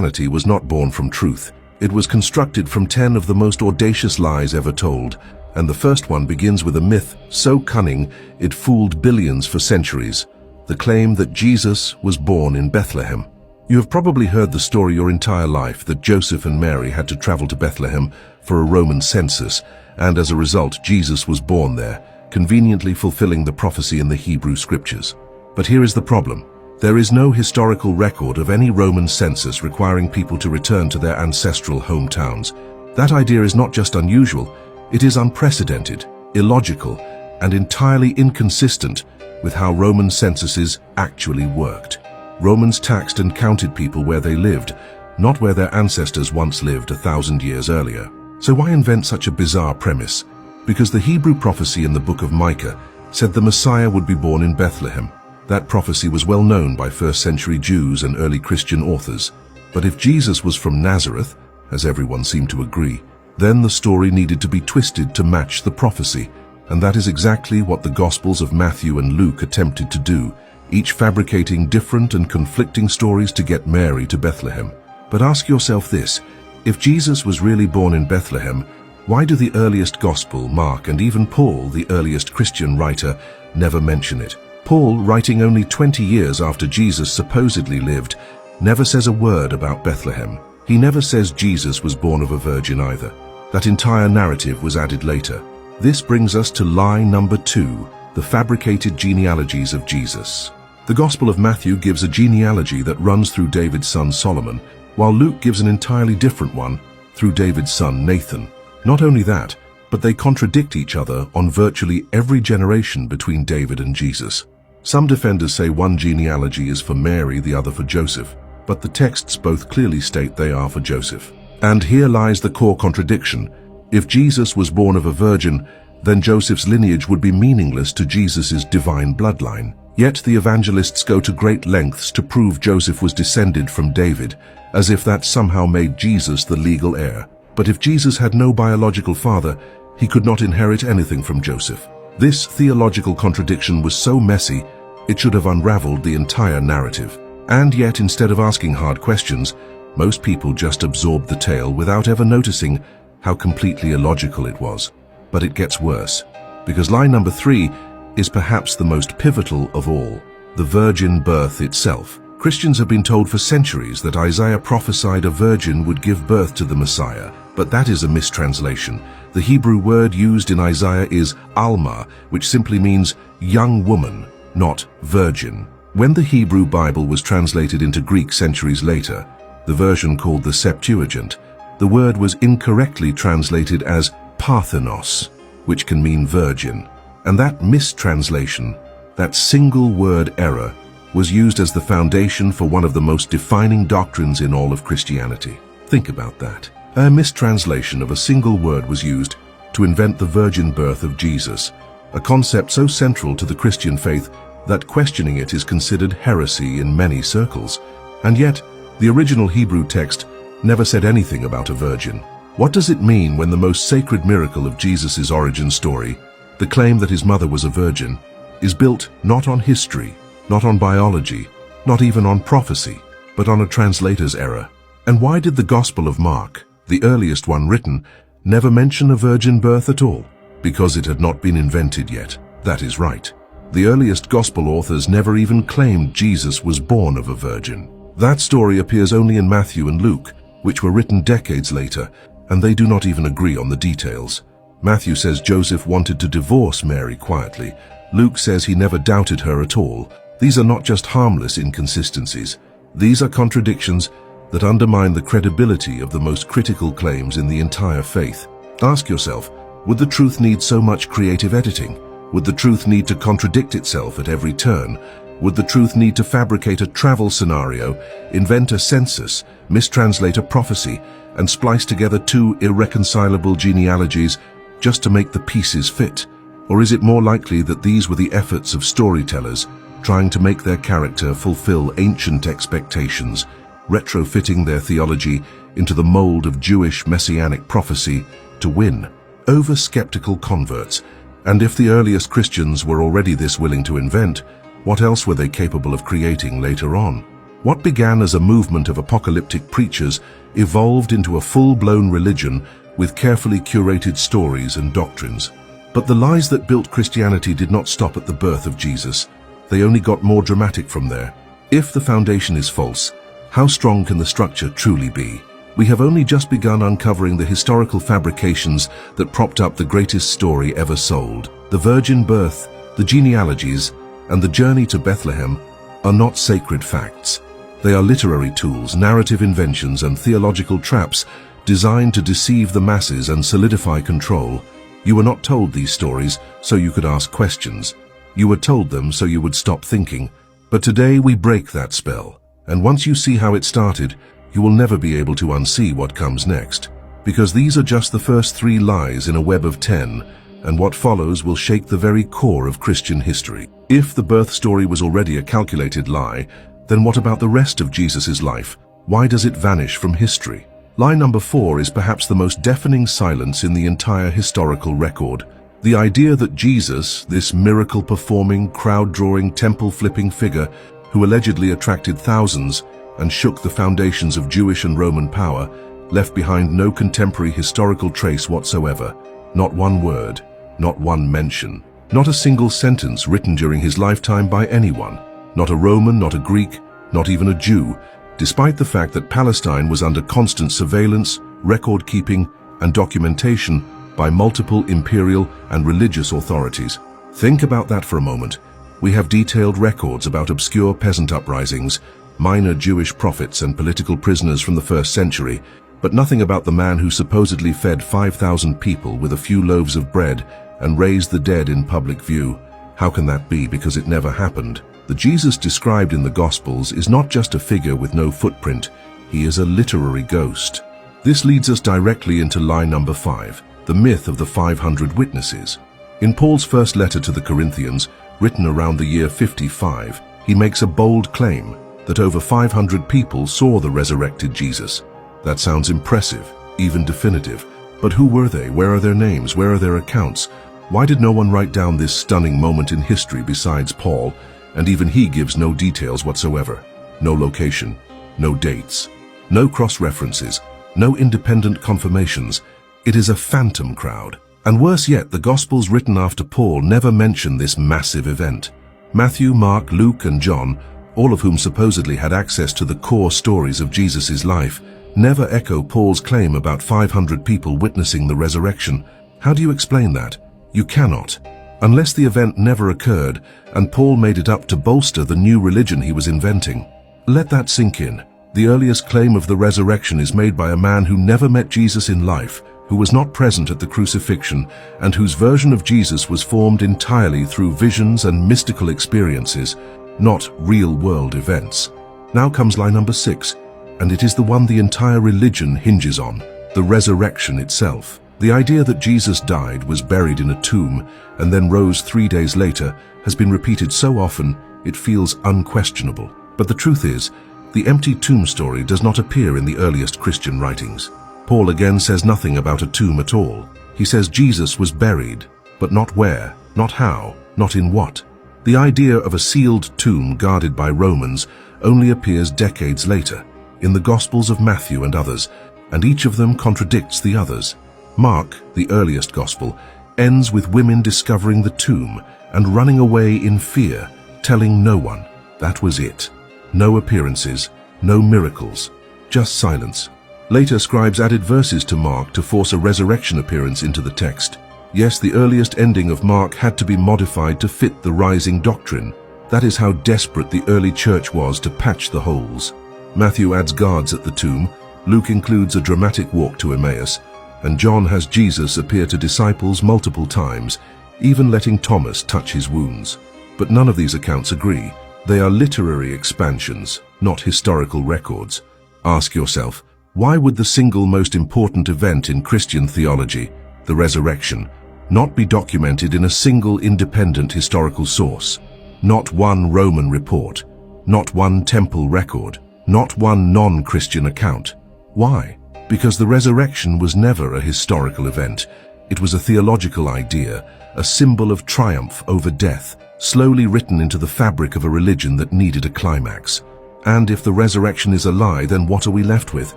Christianity was not born from truth. It was constructed from 10 of the most audacious lies ever told, and the first one begins with a myth so cunning it fooled billions for centuries: the claim that Jesus was born in Bethlehem. You have probably heard the story your entire life that Joseph and Mary had to travel to Bethlehem for a Roman census, and as a result Jesus was born there, conveniently fulfilling the prophecy in the Hebrew scriptures. But here is the problem. There is no historical record of any Roman census requiring people to return to their ancestral hometowns. That idea is not just unusual, it is unprecedented, illogical, and entirely inconsistent with how Roman censuses actually worked. Romans taxed and counted people where they lived, not where their ancestors once lived 1,000 years earlier. So why invent such a bizarre premise? Because the Hebrew prophecy in the book of Micah said the Messiah would be born in Bethlehem. That prophecy was well known by first-century Jews and early Christian authors. But if Jesus was from Nazareth, as everyone seemed to agree, then the story needed to be twisted to match the prophecy. And that is exactly what the Gospels of Matthew and Luke attempted to do, each fabricating different and conflicting stories to get Mary to Bethlehem. But ask yourself this: if Jesus was really born in Bethlehem, why do the earliest Gospel, Mark, and even Paul, the earliest Christian writer, never mention it? Paul, writing only 20 years after Jesus supposedly lived, never says a word about Bethlehem. He never says Jesus was born of a virgin either. That entire narrative was added later. This brings us to lie number 2, the fabricated genealogies of Jesus. The Gospel of Matthew gives a genealogy that runs through David's son Solomon, while Luke gives an entirely different one through David's son Nathan. Not only that, but they contradict each other on virtually every generation between David and Jesus. Some defenders say one genealogy is for Mary, the other for Joseph, but the texts both clearly state they are for Joseph. And here lies the core contradiction. If Jesus was born of a virgin, then Joseph's lineage would be meaningless to Jesus' divine bloodline. Yet the evangelists go to great lengths to prove Joseph was descended from David, as if that somehow made Jesus the legal heir. But if Jesus had no biological father, he could not inherit anything from Joseph. This theological contradiction was so messy, it should have unraveled the entire narrative. And yet, instead of asking hard questions, most people just absorbed the tale without ever noticing how completely illogical it was. But it gets worse, because lie number 3 is perhaps the most pivotal of all: the virgin birth itself. Christians have been told for centuries that Isaiah prophesied a virgin would give birth to the Messiah, but that is a mistranslation. The Hebrew word used in Isaiah is Alma, which simply means young woman, not virgin. When the Hebrew Bible was translated into Greek centuries later, the version called the Septuagint, the word was incorrectly translated as Parthenos, which can mean virgin. And that mistranslation, that single word error, was used as the foundation for one of the most defining doctrines in all of Christianity. Think about that. A mistranslation of a single word was used to invent the virgin birth of Jesus, a concept so central to the Christian faith that questioning it is considered heresy in many circles. And yet, the original Hebrew text never said anything about a virgin. What does it mean when the most sacred miracle of Jesus' origin story, the claim that his mother was a virgin, is built not on history, not on biology, not even on prophecy, but on a translator's error? And why did the Gospel of Mark, the earliest one written, never mention a virgin birth at all? Because it had not been invented yet. That is right. The earliest Gospel authors never even claimed Jesus was born of a virgin. That story appears only in Matthew and Luke, which were written decades later, and they do not even agree on the details. Matthew says Joseph wanted to divorce Mary quietly. Luke says he never doubted her at all. These are not just harmless inconsistencies. These are contradictions that undermine the credibility of the most critical claims in the entire faith. Ask yourself, would the truth need so much creative editing? Would the truth need to contradict itself at every turn? Would the truth need to fabricate a travel scenario, invent a census, mistranslate a prophecy, and splice together two irreconcilable genealogies just to make the pieces fit? Or is it more likely that these were the efforts of storytellers trying to make their character fulfill ancient expectations, retrofitting their theology into the mold of Jewish messianic prophecy to win over skeptical converts? And if the earliest Christians were already this willing to invent, what else were they capable of creating later on? What began as a movement of apocalyptic preachers evolved into a full-blown religion with carefully curated stories and doctrines. But the lies that built Christianity did not stop at the birth of Jesus. They only got more dramatic from there. If the foundation is false, how strong can the structure truly be? We have only just begun uncovering the historical fabrications that propped up the greatest story ever sold. The virgin birth, the genealogies, and the journey to Bethlehem are not sacred facts. They are literary tools, narrative inventions, and theological traps designed to deceive the masses and solidify control. You were not told these stories so you could ask questions. You were told them so you would stop thinking. But today we break that spell. And once you see how it started, you will never be able to unsee what comes next. Because these are just the first 3 lies in a web of 10, and what follows will shake the very core of Christian history. If the birth story was already a calculated lie, then what about the rest of Jesus' life? Why does it vanish from history? Lie number 4 is perhaps the most deafening silence in the entire historical record. The idea that Jesus, this miracle-performing, crowd-drawing, temple-flipping figure who allegedly attracted thousands and shook the foundations of Jewish and Roman power, left behind no contemporary historical trace whatsoever. Not one word, not one mention, not a single sentence written during his lifetime by anyone. Not a Roman, not a Greek, not even a Jew, despite the fact that Palestine was under constant surveillance, record-keeping, and documentation by multiple imperial and religious authorities. Think about that for a moment. We have detailed records about obscure peasant uprisings, minor Jewish prophets and political prisoners from the 1st century, but nothing about the man who supposedly fed 5,000 people with a few loaves of bread and raised the dead in public view. How can that be? Because it never happened. The Jesus described in the Gospels is not just a figure with no footprint, he is a literary ghost. This leads us directly into lie number 5, the myth of the 500 witnesses. In Paul's first letter to the Corinthians, written around the year 55, he makes a bold claim that over 500 people saw the resurrected Jesus. That sounds impressive, even definitive. But who were they? Where are their names? Where are their accounts? Why did no one write down this stunning moment in history besides Paul? And even he gives no details whatsoever. No location, no dates, no cross-references, no independent confirmations. It is a phantom crowd. And worse yet, the Gospels written after Paul never mention this massive event. Matthew, Mark, Luke, and John, all of whom supposedly had access to the core stories of Jesus' life, never echo Paul's claim about 500 people witnessing the resurrection. How do you explain that? You cannot. Unless the event never occurred and Paul made it up to bolster the new religion he was inventing. Let that sink in. The earliest claim of the resurrection is made by a man who never met Jesus in life, who was not present at the crucifixion, and whose version of Jesus was formed entirely through visions and mystical experiences, not real-world events. Now comes lie number 6, and it is the one the entire religion hinges on, the resurrection itself. The idea that Jesus died, was buried in a tomb, and then rose 3 days later has been repeated so often it feels unquestionable. But the truth is, the empty tomb story does not appear in the earliest Christian writings. Paul again says nothing about a tomb at all. He says Jesus was buried, but not where, not how, not in what. The idea of a sealed tomb guarded by Romans only appears decades later, in the Gospels of Matthew and others, and each of them contradicts the others. Mark, the earliest Gospel, ends with women discovering the tomb and running away in fear, telling no one. That was it. No appearances, no miracles, just silence. Later scribes added verses to Mark to force a resurrection appearance into the text. Yes, the earliest ending of Mark had to be modified to fit the rising doctrine. That is how desperate the early church was to patch the holes. Matthew adds guards at the tomb, Luke includes a dramatic walk to Emmaus, and John has Jesus appear to disciples multiple times, even letting Thomas touch his wounds. But none of these accounts agree. They are literary expansions, not historical records. Ask yourself, why would the single most important event in Christian theology, the resurrection, not be documented in a single independent historical source? Not one Roman report, not one temple record, not one non-Christian account. Why? Because the resurrection was never a historical event. It was a theological idea, a symbol of triumph over death, slowly written into the fabric of a religion that needed a climax. And if the resurrection is a lie, then what are we left with?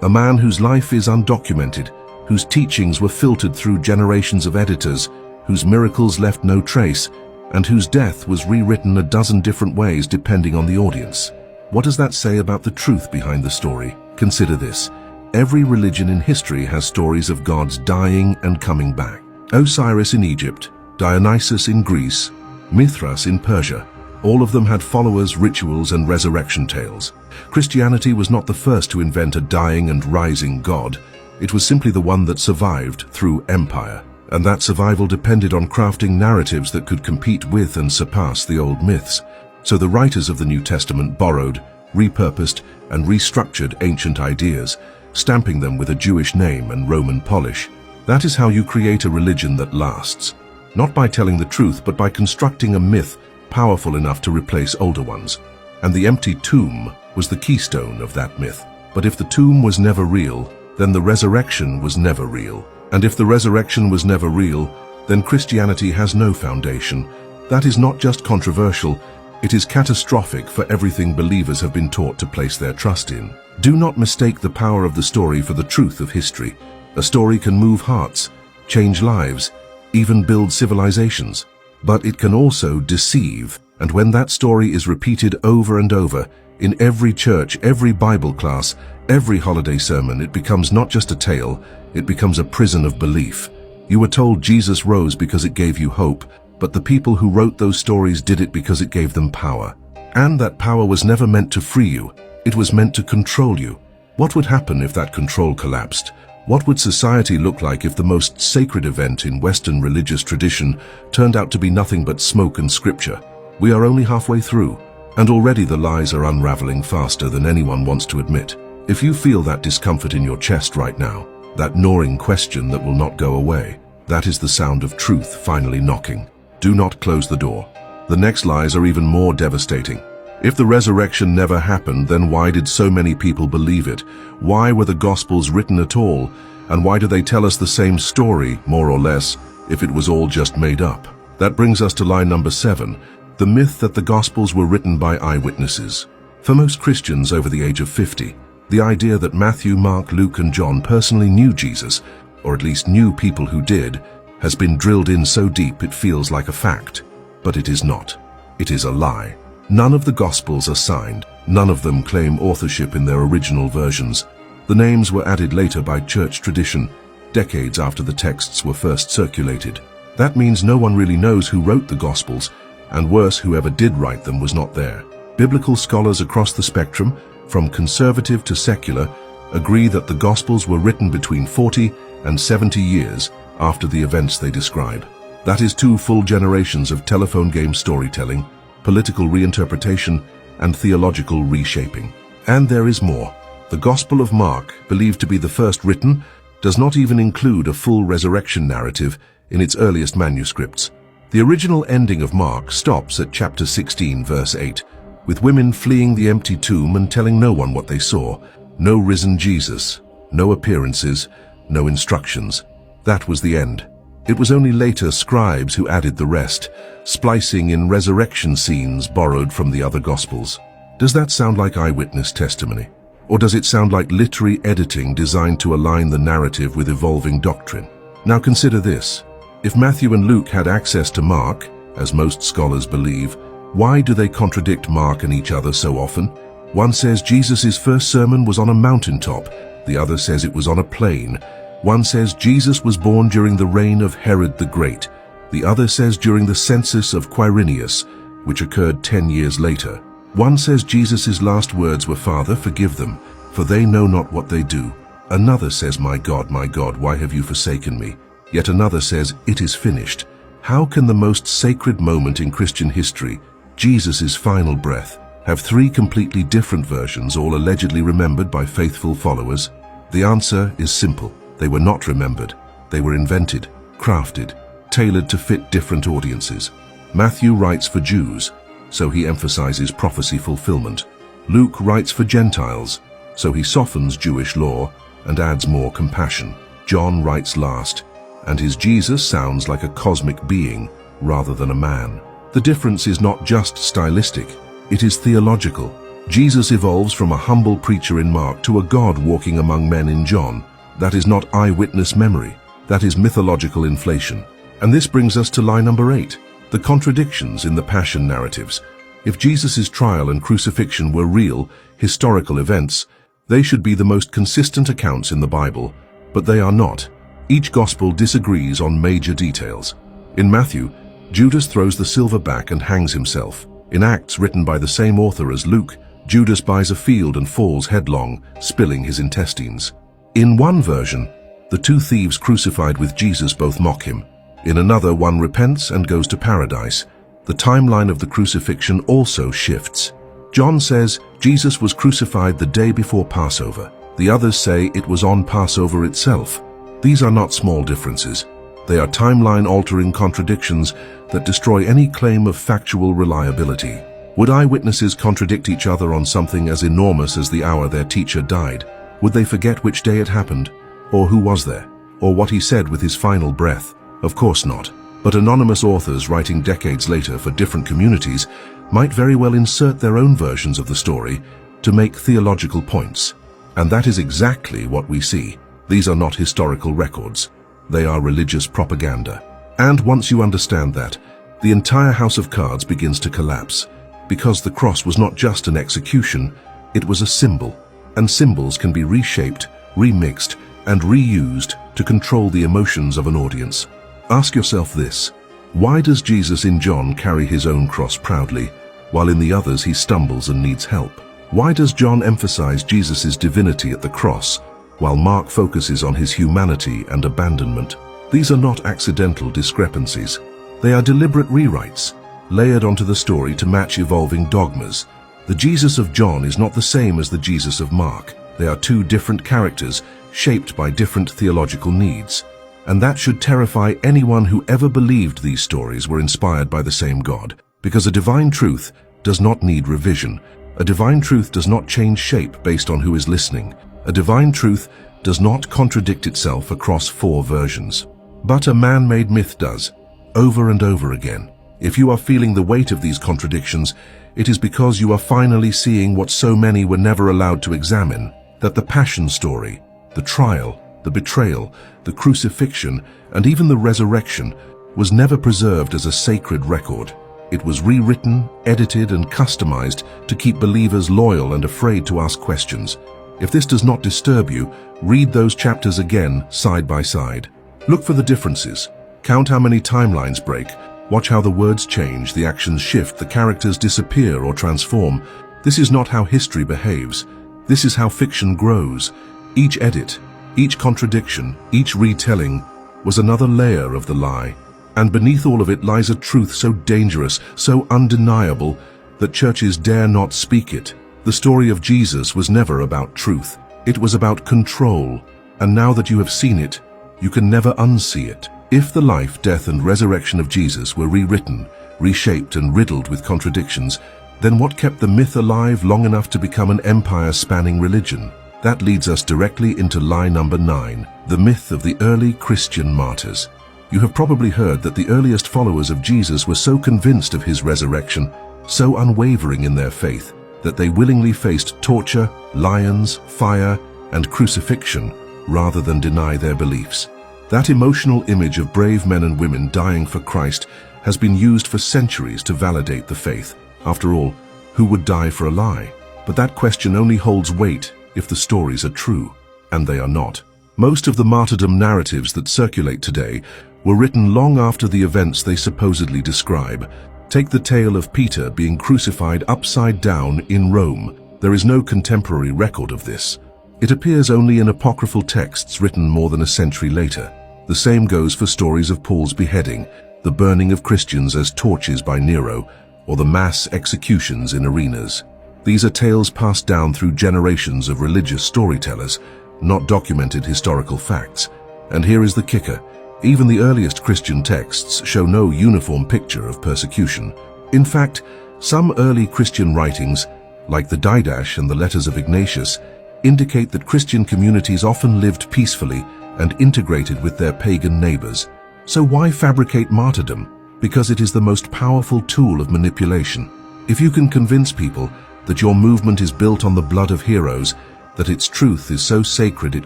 A man whose life is undocumented, whose teachings were filtered through generations of editors, whose miracles left no trace, and whose death was rewritten a dozen different ways depending on the audience. What does that say about the truth behind the story? Consider this. Every religion in history has stories of gods dying and coming back. Osiris in Egypt, Dionysus in Greece, Mithras in Persia. All of them had followers, rituals, and resurrection tales. Christianity was not the first to invent a dying and rising god. It was simply the one that survived through empire. And that survival depended on crafting narratives that could compete with and surpass the old myths. So the writers of the New Testament borrowed, repurposed, and restructured ancient ideas, stamping them with a Jewish name and Roman polish. That is how you create a religion that lasts. Not by telling the truth, but by constructing a myth powerful enough to replace older ones. And the empty tomb was the keystone of that myth. But if the tomb was never real, then the resurrection was never real. And if the resurrection was never real, then Christianity has no foundation. That is not just controversial, it is catastrophic for everything believers have been taught to place their trust in. Do not mistake the power of the story for the truth of history. A story can move hearts, change lives, even build civilizations. But it can also deceive, and when that story is repeated over and over, in every church, every Bible class, every holiday sermon, it becomes not just a tale, it becomes a prison of belief. You were told Jesus rose because it gave you hope, but the people who wrote those stories did it because it gave them power. And that power was never meant to free you, it was meant to control you. What would happen if that control collapsed? What would society look like if the most sacred event in Western religious tradition turned out to be nothing but smoke and scripture? We are only halfway through, and already the lies are unraveling faster than anyone wants to admit. If you feel that discomfort in your chest right now, that gnawing question that will not go away, that is the sound of truth finally knocking. Do not close the door. The next lies are even more devastating. If the resurrection never happened, then why did so many people believe it? Why were the Gospels written at all? And why do they tell us the same story, more or less, if it was all just made up? That brings us to lie number 7, the myth that the Gospels were written by eyewitnesses. For most Christians over the age of 50, the idea that Matthew, Mark, Luke, and John personally knew Jesus, or at least knew people who did, has been drilled in so deep it feels like a fact. But it is not. It is a lie. None of the Gospels are signed. None of them claim authorship in their original versions. The names were added later by church tradition, decades after the texts were first circulated. That means no one really knows who wrote the Gospels, and worse, whoever did write them was not there. Biblical scholars across the spectrum, from conservative to secular, agree that the Gospels were written between 40 and 70 years after the events they describe. That is 2 full generations of telephone game storytelling, political reinterpretation, and theological reshaping. And there is more. The Gospel of Mark, believed to be the first written, does not even include a full resurrection narrative in its earliest manuscripts. The original ending of Mark stops at chapter 16, verse 8, with women fleeing the empty tomb and telling no one what they saw. No risen Jesus, no appearances, no instructions. That was the end. It was only later scribes who added the rest, splicing in resurrection scenes borrowed from the other Gospels. Does that sound like eyewitness testimony? Or does it sound like literary editing designed to align the narrative with evolving doctrine? Now consider this. If Matthew and Luke had access to Mark, as most scholars believe, why do they contradict Mark and each other so often? One says Jesus' first sermon was on a mountaintop, the other says it was on a plain. One says Jesus was born during the reign of Herod the Great. The other says during the census of Quirinius, which occurred 10 years later. One says Jesus' last words were, "Father, forgive them, for they know not what they do." Another says, my God, why have you forsaken me?" Yet another says, "It is finished." How can the most sacred moment in Christian history, Jesus' final breath, have 3 completely different versions, all allegedly remembered by faithful followers? The answer is simple. They were not remembered. They were invented, crafted, tailored to fit different audiences. Matthew writes for Jews, so he emphasizes prophecy fulfillment. Luke writes for Gentiles, so he softens Jewish law and adds more compassion. John writes last, and his Jesus sounds like a cosmic being rather than a man. The difference is not just stylistic, it is theological. Jesus evolves from a humble preacher in Mark to a God walking among men in John. That is not eyewitness memory. That is mythological inflation. And this brings us to lie number 8, the contradictions in the Passion narratives. If Jesus' trial and crucifixion were real, historical events, they should be the most consistent accounts in the Bible, but they are not. Each gospel disagrees on major details. In Matthew, Judas throws the silver back and hangs himself. In Acts, written by the same author as Luke, Judas buys a field and falls headlong, spilling his intestines. In one version, the 2 thieves crucified with Jesus both mock him. In another, one repents and goes to paradise. The timeline of the crucifixion also shifts. John says Jesus was crucified the day before Passover. The others say it was on Passover itself. These are not small differences. They are timeline-altering contradictions that destroy any claim of factual reliability. Would eyewitnesses contradict each other on something as enormous as the hour their teacher died? Would they forget which day it happened? Or who was there? Or what he said with his final breath? Of course not. But anonymous authors writing decades later for different communities might very well insert their own versions of the story to make theological points. And that is exactly what we see. These are not historical records. They are religious propaganda. And once you understand that, the entire house of cards begins to collapse. Because the cross was not just an execution, it was a symbol. And symbols can be reshaped, remixed, and reused to control the emotions of an audience. Ask yourself this: why does Jesus in John carry his own cross proudly, while in the others he stumbles and needs help? Why does John emphasize Jesus' divinity at the cross, while Mark focuses on his humanity and abandonment? These are not accidental discrepancies. They are deliberate rewrites, layered onto the story to match evolving dogmas. The Jesus of John is not the same as the Jesus of Mark. They are 2 different characters, shaped by different theological needs. And that should terrify anyone who ever believed these stories were inspired by the same God, because a divine truth does not need revision. A divine truth does not change shape based on who is listening. A divine truth does not contradict itself across 4 versions. But a man-made myth does, over and over again. If you are feeling the weight of these contradictions, it is because you are finally seeing what so many were never allowed to examine, that the Passion story, the trial, the betrayal, the crucifixion, and even the resurrection was never preserved as a sacred record. It was rewritten, edited, and customized to keep believers loyal and afraid to ask questions. If this does not disturb you, read those chapters again, side by side. Look for the differences. Count how many timelines break. Watch how the words change, the actions shift, the characters disappear or transform. This is not how history behaves. This is how fiction grows. Each edit, each contradiction, each retelling was another layer of the lie. And beneath all of it lies a truth so dangerous, so undeniable, that churches dare not speak it. The story of Jesus was never about truth. It was about control. And now that you have seen it, you can never unsee it. If the life, death, and resurrection of Jesus were rewritten, reshaped, and riddled with contradictions, then what kept the myth alive long enough to become an empire-spanning religion? That leads us directly into lie number 9, the myth of the early Christian martyrs. You have probably heard that the earliest followers of Jesus were so convinced of his resurrection, so unwavering in their faith, that they willingly faced torture, lions, fire, and crucifixion rather than deny their beliefs. That emotional image of brave men and women dying for Christ has been used for centuries to validate the faith. After all, who would die for a lie? But that question only holds weight if the stories are true, and they are not. Most of the martyrdom narratives that circulate today were written long after the events they supposedly describe. Take the tale of Peter being crucified upside down in Rome. There is no contemporary record of this. It appears only in apocryphal texts written more than a century later. The same goes for stories of Paul's beheading, the burning of Christians as torches by Nero, or the mass executions in arenas. These are tales passed down through generations of religious storytellers, not documented historical facts. And here is the kicker. Even the earliest Christian texts show no uniform picture of persecution. In fact, some early Christian writings, like the Didache and the Letters of Ignatius, indicate that Christian communities often lived peacefully and integrated with their pagan neighbors. So why fabricate martyrdom? Because it is the most powerful tool of manipulation. If you can convince people that your movement is built on the blood of heroes, that its truth is so sacred it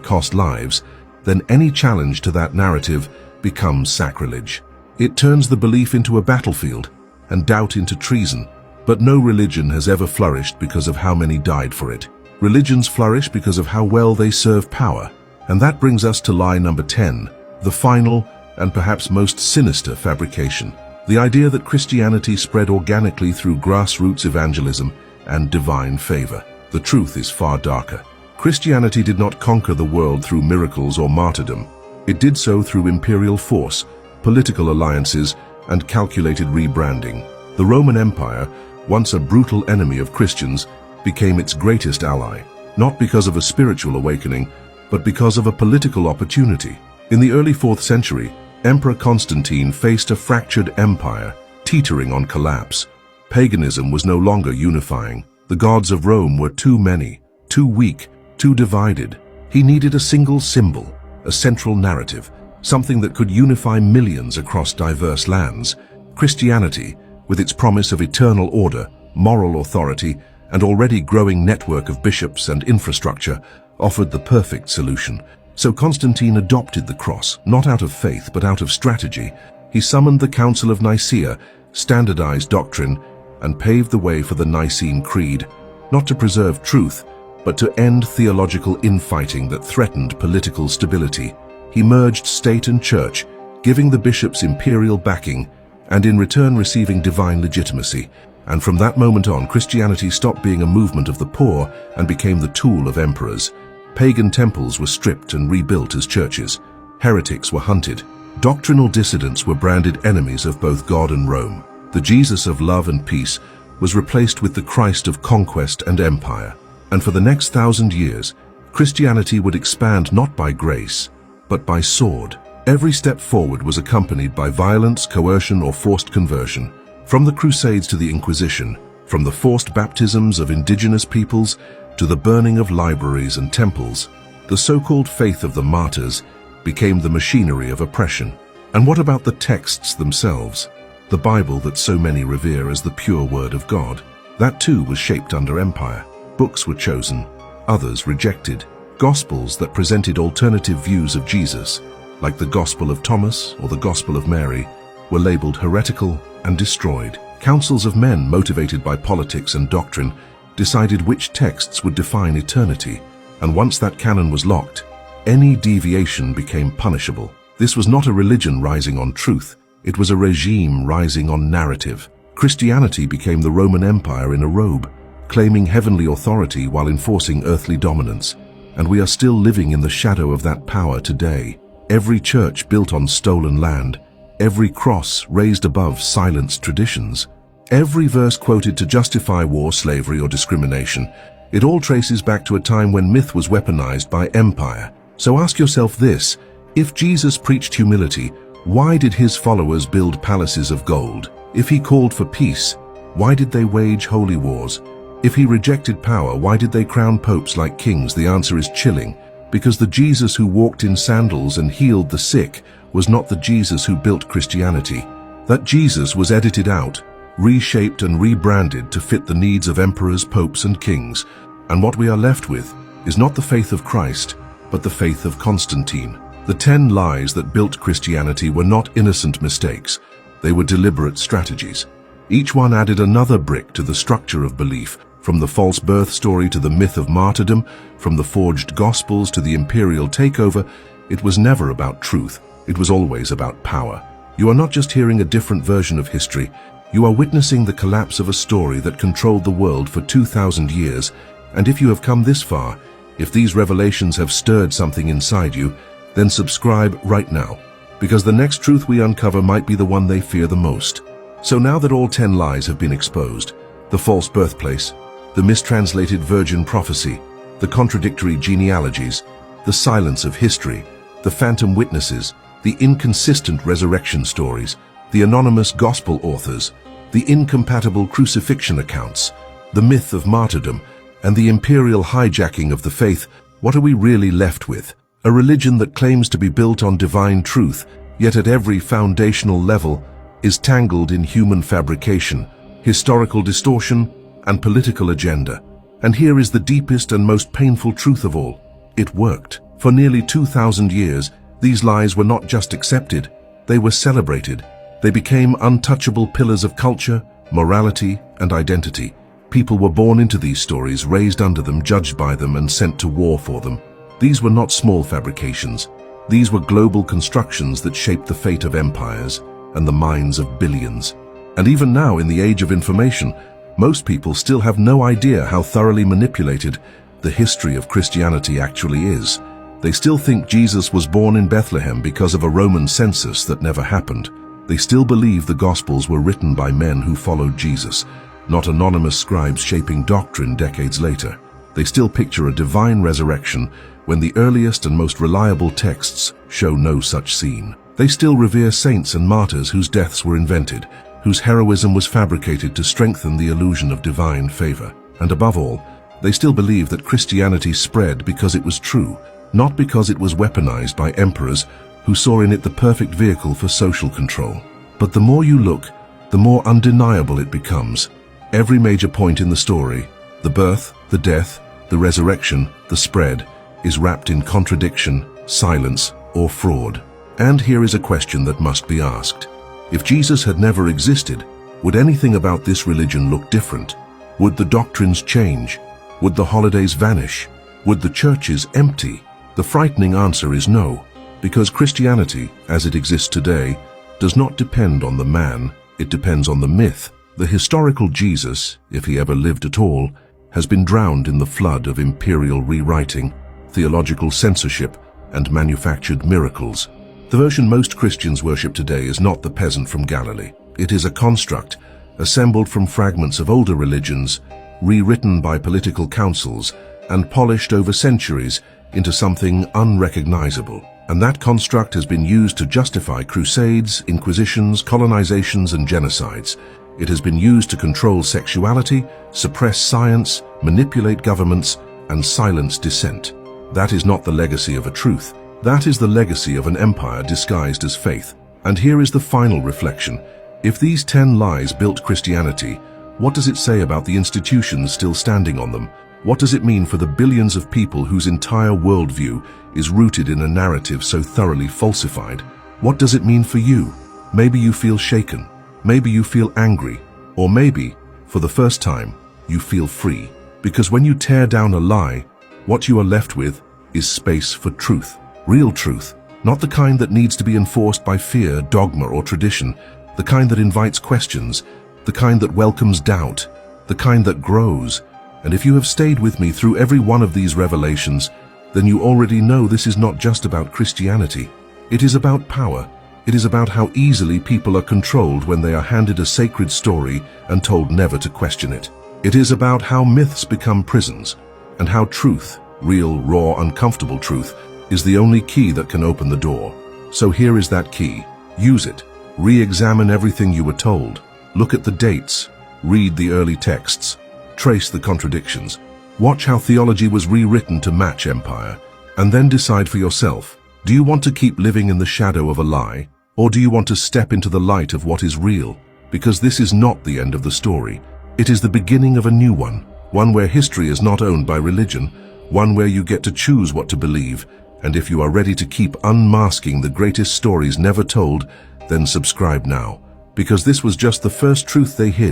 cost lives, then any challenge to that narrative becomes sacrilege. It turns the belief into a battlefield and doubt into treason. But no religion has ever flourished because of how many died for it. Religions flourish because of how well they serve power. And that brings us to lie number 10, the final and perhaps most sinister fabrication. The idea that Christianity spread organically through grassroots evangelism and divine favor. The truth is far darker. Christianity did not conquer the world through miracles or martyrdom. It did so through imperial force, political alliances, and calculated rebranding. The Roman Empire, once a brutal enemy of Christians, became its greatest ally, not because of a spiritual awakening, but because of a political opportunity. In the early 4th century, Emperor Constantine faced a fractured empire, teetering on collapse. Paganism was no longer unifying. The gods of Rome were too many, too weak, too divided. He needed a single symbol, a central narrative, something that could unify millions across diverse lands. Christianity, with its promise of eternal order, moral authority, and already growing network of bishops and infrastructure, offered the perfect solution. So Constantine adopted the cross, not out of faith but out of strategy. He summoned the Council of Nicaea, standardized doctrine, and paved the way for the Nicene Creed, not to preserve truth, but to end theological infighting that threatened political stability. He merged state and church, giving the bishops imperial backing, and in return receiving divine legitimacy. And from that moment on, Christianity stopped being a movement of the poor and became the tool of emperors. Pagan temples were stripped and rebuilt as churches. Heretics were hunted. Doctrinal dissidents were branded enemies of both God and Rome. The Jesus of love and peace was replaced with the Christ of conquest and empire. And for the next 1,000 years, Christianity would expand not by grace, but by sword. Every step forward was accompanied by violence, coercion, or forced conversion. From the Crusades to the Inquisition, from the forced baptisms of indigenous peoples to the burning of libraries and temples, the so-called faith of the martyrs became the machinery of oppression. And what about the texts themselves? The Bible that so many revere as the pure word of God. That too was shaped under empire. Books were chosen, others rejected. Gospels that presented alternative views of Jesus, like the Gospel of Thomas or the Gospel of Mary, were labeled heretical and destroyed. Councils of men motivated by politics and doctrine decided which texts would define eternity, and once that canon was locked, any deviation became punishable. This was not a religion rising on truth, it was a regime rising on narrative. Christianity became the Roman Empire in a robe, claiming heavenly authority while enforcing earthly dominance. And we are still living in the shadow of that power today. Every church built on stolen land, every cross raised above silenced traditions, every verse quoted to justify war, slavery, or discrimination, it all traces back to a time when myth was weaponized by empire. So ask yourself this: if Jesus preached humility, why did his followers build palaces of gold? If he called for peace, why did they wage holy wars? If he rejected power, why did they crown popes like kings? The answer is chilling. Because the Jesus who walked in sandals and healed the sick was not the Jesus who built Christianity. That Jesus was edited out, reshaped and rebranded to fit the needs of emperors, popes, and kings. And what we are left with is not the faith of Christ, but the faith of Constantine. The 10 lies that built Christianity were not innocent mistakes. They were deliberate strategies. Each one added another brick to the structure of belief, from the false birth story to the myth of martyrdom, from the forged gospels to the imperial takeover. It was never about truth, it was always about power. You are not just hearing a different version of history, you are witnessing the collapse of a story that controlled the world for 2,000 years. And if you have come this far, if these revelations have stirred something inside you, then subscribe right now, because the next truth we uncover might be the one they fear the most. So now that all 10 lies have been exposed, the false birthplace, the mistranslated virgin prophecy, the contradictory genealogies, the silence of history, the phantom witnesses, the inconsistent resurrection stories, the anonymous gospel authors, the incompatible crucifixion accounts, the myth of martyrdom, and the imperial hijacking of the faith, what are we really left with? A religion that claims to be built on divine truth, yet at every foundational level is tangled in human fabrication, historical distortion, and political agenda. And here is the deepest and most painful truth of all. It worked. For nearly 2,000 years, these lies were not just accepted, they were celebrated. They became untouchable pillars of culture, morality, and identity. People were born into these stories, raised under them, judged by them, and sent to war for them. These were not small fabrications. These were global constructions that shaped the fate of empires and the minds of billions. And even now, in the age of information, most people still have no idea how thoroughly manipulated the history of Christianity actually is. They still think Jesus was born in Bethlehem because of a Roman census that never happened. They still believe the Gospels were written by men who followed Jesus, not anonymous scribes shaping doctrine decades later. They still picture a divine resurrection when the earliest and most reliable texts show no such scene. They still revere saints and martyrs whose deaths were invented, whose heroism was fabricated to strengthen the illusion of divine favor. And above all, they still believe that Christianity spread because it was true, not because it was weaponized by emperors who saw in it the perfect vehicle for social control. But the more you look, the more undeniable it becomes. Every major point in the story, the birth, the death, the resurrection, the spread, is wrapped in contradiction, silence, or fraud. And here is a question that must be asked. If Jesus had never existed, would anything about this religion look different? Would the doctrines change? Would the holidays vanish? Would the churches empty? The frightening answer is no, because Christianity, as it exists today, does not depend on the man, it depends on the myth. The historical Jesus, if he ever lived at all, has been drowned in the flood of imperial rewriting, theological censorship, and manufactured miracles. The version most Christians worship today is not the peasant from Galilee. It is a construct, assembled from fragments of older religions, rewritten by political councils, and polished over centuries into something unrecognizable. And that construct has been used to justify crusades, inquisitions, colonizations, and genocides. It has been used to control sexuality, suppress science, manipulate governments, and silence dissent. That is not the legacy of a truth. That is the legacy of an empire disguised as faith. And here is the final reflection. If these 10 lies built Christianity, what does it say about the institutions still standing on them? What does it mean for the billions of people whose entire worldview is rooted in a narrative so thoroughly falsified? What does it mean for you? Maybe you feel shaken. Maybe you feel angry. Or maybe, for the first time, you feel free. Because when you tear down a lie, what you are left with is space for truth. Real truth. Not the kind that needs to be enforced by fear, dogma, or tradition. The kind that invites questions. The kind that welcomes doubt. The kind that grows. And if you have stayed with me through every one of these revelations, then you already know this is not just about Christianity. It is about power. It is about how easily people are controlled when they are handed a sacred story and told never to question it. It is about how myths become prisons, and how truth, real, raw, uncomfortable truth, is the only key that can open the door. So here is that key. Use it. Re-examine everything you were told. Look at the dates. Read the early texts. Trace the contradictions. Watch how theology was rewritten to match empire, and then decide for yourself. Do you want to keep living in the shadow of a lie, or do you want to step into the light of what is real? Because this is not the end of the story. It is the beginning of a new one where history is not owned by religion, one where you get to choose what to believe. And if you are ready to keep unmasking the greatest stories never told, then subscribe now, because this was just the first truth they hid.